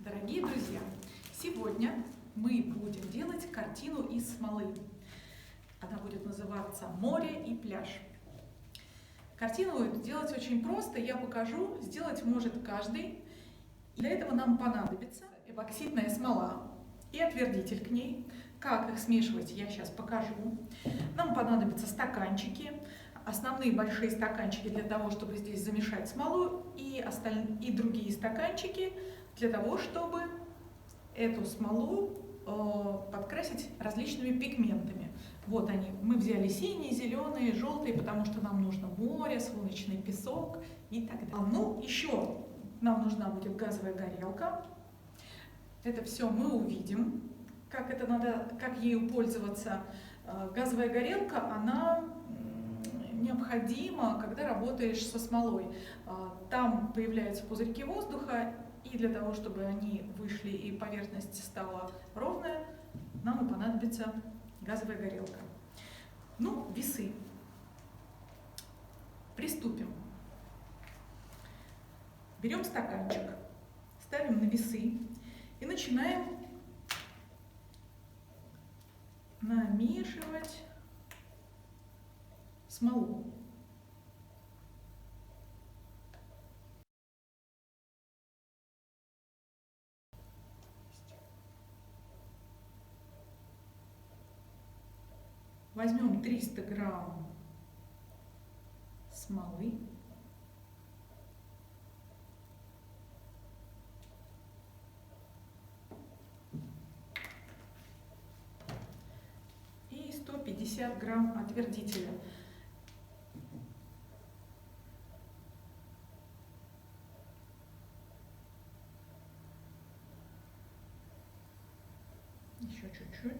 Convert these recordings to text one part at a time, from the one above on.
Дорогие друзья, сегодня мы будем делать картину из смолы. Она будет называться «Море и пляж». Картину эту делать очень просто, я покажу, сделать может каждый. Для этого нам понадобится эпоксидная смола и отвердитель к ней. Как их смешивать, я сейчас покажу. Нам понадобятся стаканчики, основные большие стаканчики для того, чтобы здесь замешать смолу, и другие стаканчики для того, чтобы эту смолу подкрасить различными пигментами. Вот они. Мы взяли синие, зеленые, желтые, потому что нам нужно море, солнечный песок и так далее. Ну, еще нам нужна будет газовая горелка. Это все мы увидим, как ею пользоваться. Газовая горелка, она необходима, когда работаешь со смолой. Там появляются пузырьки воздуха, и для того, чтобы они вышли и поверхность стала ровная, нам и понадобится газовая горелка. Ну, весы. Приступим. Берем стаканчик, ставим на весы и начинаем намешивать смолу. Возьмем 300 грамм смолы. И 150 грамм отвердителя. Еще чуть-чуть.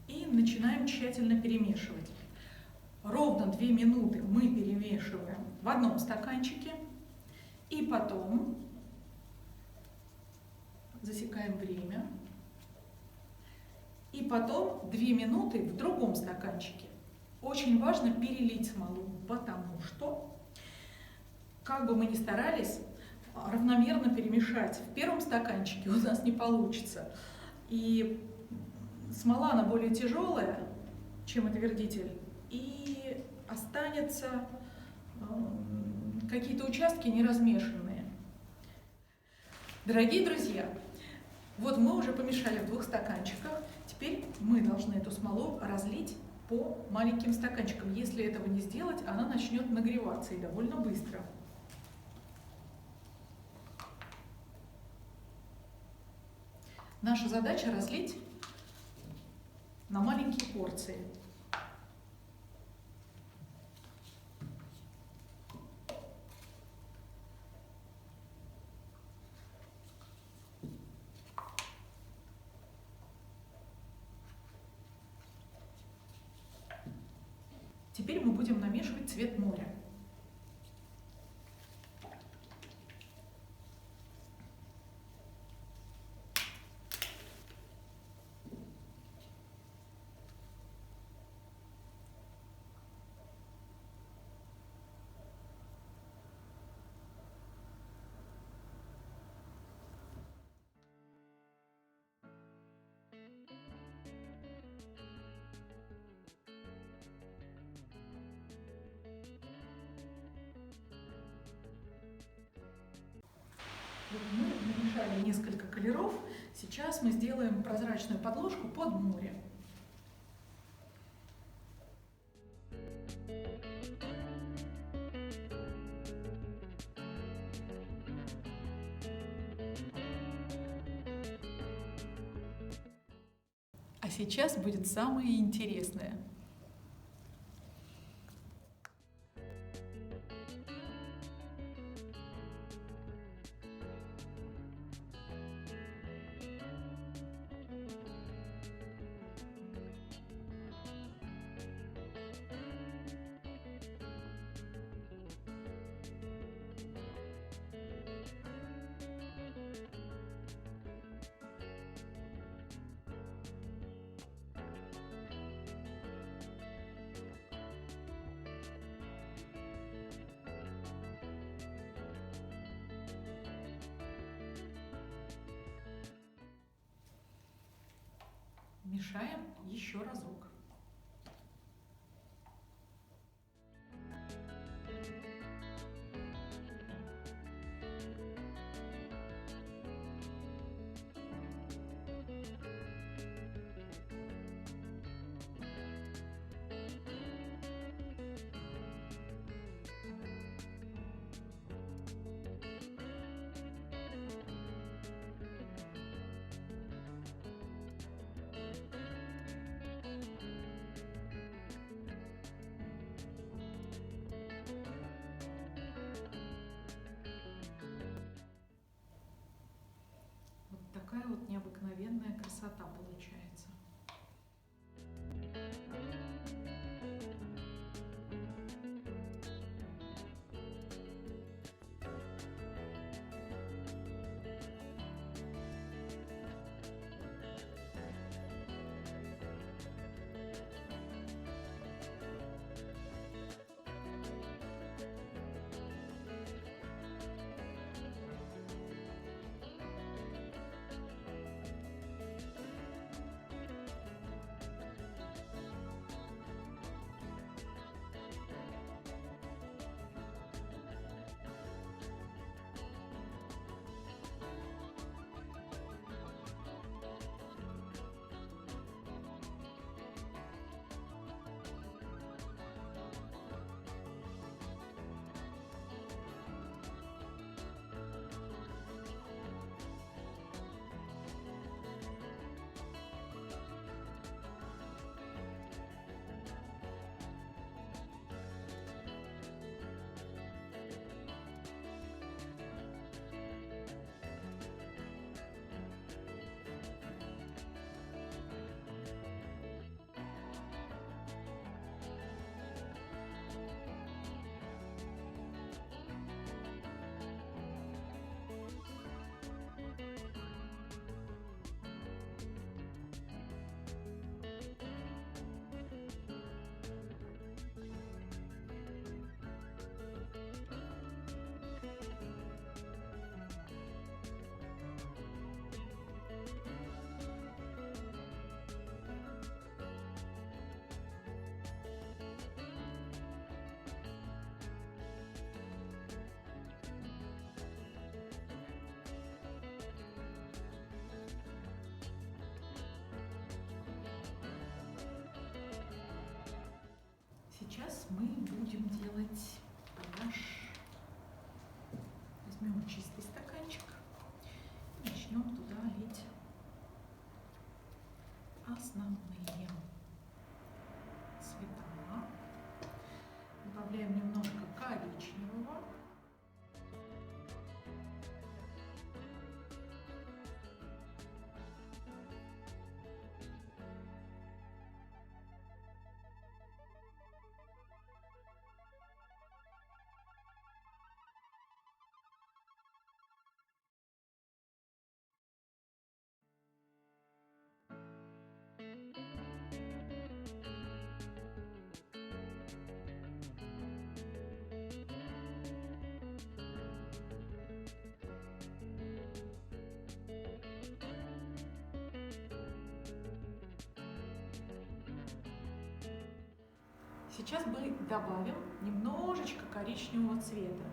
И начинаем тщательно перемешивать. Ровно 2 минуты мы перемешиваем в одном стаканчике. И потом засекаем время. И потом 2 минуты в другом стаканчике. Очень важно перелить смолу, потому что, как бы мы ни старались, равномерно перемешать в первом стаканчике у нас не получится. И смола, она более тяжелая, чем отвердитель, и останется какие-то участки неразмешанные. Дорогие друзья, вот мы уже помешали в 2 стаканчиках. Теперь мы должны эту смолу разлить по маленьким стаканчикам. Если этого не сделать, она начнет нагреваться и довольно быстро. Наша задача разлить на маленькие порции. Теперь мы будем намешивать цвет моря. Вот мы намешали несколько колеров. Сейчас мы сделаем прозрачную подложку под море. А сейчас будет самое интересное. Мешаем еще разок. Такая вот необыкновенная красота получается. Сейчас мы будем делать пляж. Возьмем чистый стаканчик и начнем туда лить основные цвета. Добавляем немножко коричневого. Сейчас мы добавим немножечко коричневого цвета.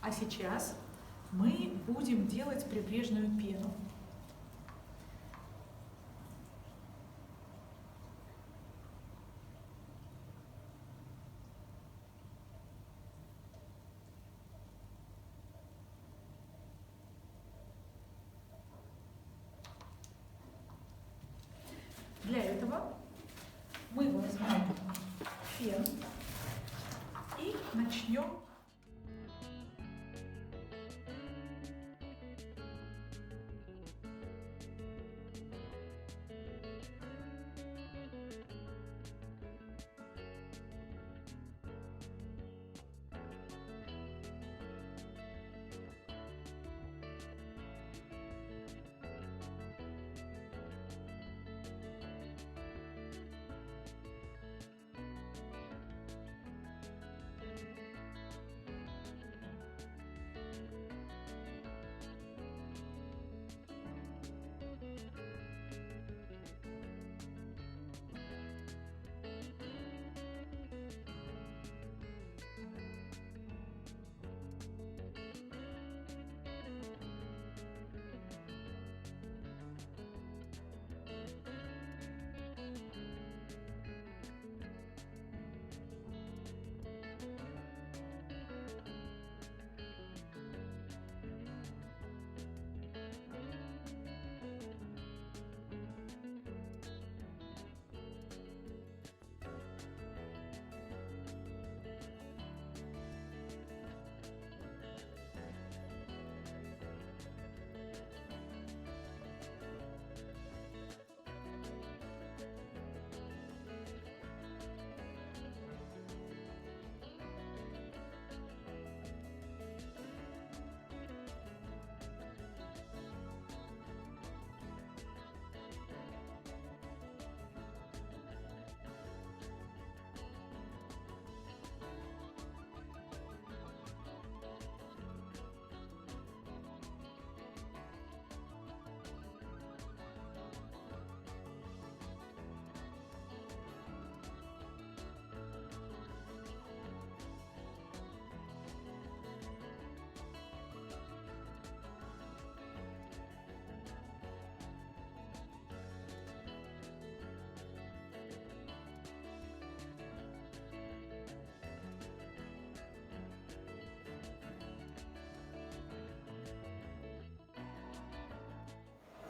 А сейчас мы будем делать прибрежную пену. Для этого мы возьмем фен и начнем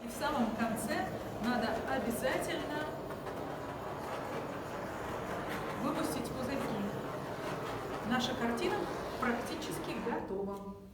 И в самом конце надо обязательно выпустить пузырьки. Наша картина практически готова.